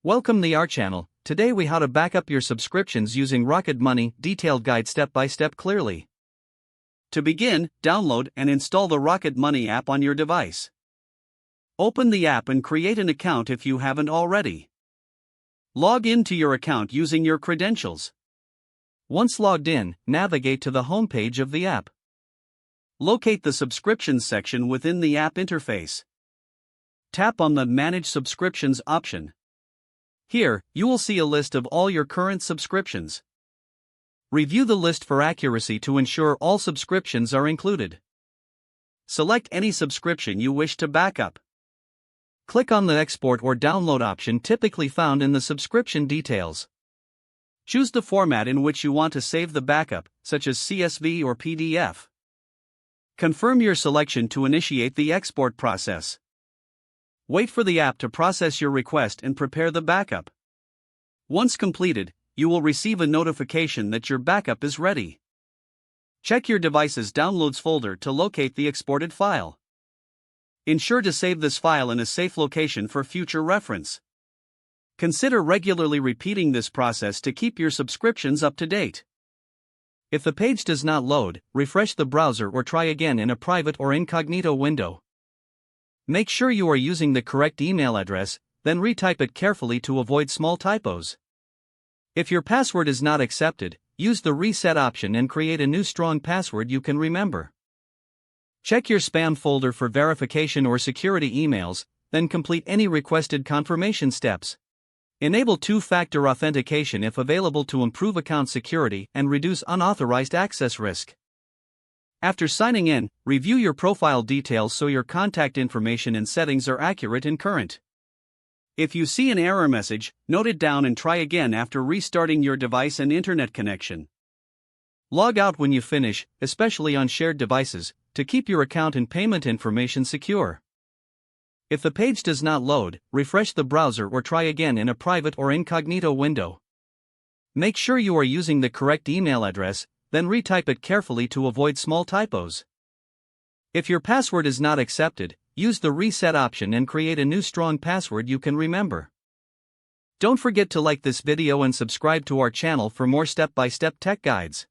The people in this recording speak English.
Welcome to our channel. Today we how to back up your subscriptions using Rocket Money, detailed guide step by step clearly. To begin, download and install the Rocket Money app on your device. Open the app and create an account if you haven't already. Log in to your account using your credentials. Once logged in, navigate to the home page of the app. Locate the subscriptions section within the app interface. Tap on the Manage Subscriptions option. Here, you will see a list of all your current subscriptions. Review the list for accuracy to ensure all subscriptions are included. Select any subscription you wish to back up. Click on the Export or Download option typically found in the subscription details. Choose the format in which you want to save the backup, such as CSV or PDF. Confirm your selection to initiate the export process. Wait for the app to process your request and prepare the backup. Once completed, you will receive a notification that your backup is ready. Check your device's Downloads folder to locate the exported file. Ensure to save this file in a safe location for future reference. Consider regularly repeating this process to keep your subscriptions up to date. If the page does not load, refresh the browser or try again in a private or incognito window. Make sure you are using the correct email address, then retype it carefully to avoid small typos. If your password is not accepted, use the reset option and create a new strong password you can remember. Check your spam folder for verification or security emails, then complete any requested confirmation steps. Enable two-factor authentication if available to improve account security and reduce unauthorized access risk. After signing in, review your profile details so your contact information and settings are accurate and current. If you see an error message, note it down and try again after restarting your device and internet connection. Log out when you finish, especially on shared devices, to keep your account and payment information secure. If the page does not load, refresh the browser or try again in a private or incognito window. Make sure you are using the correct email address, then retype it carefully to avoid small typos. If your password is not accepted, use the reset option and create a new strong password you can remember. Don't forget to like this video and subscribe to our channel for more step-by-step tech guides.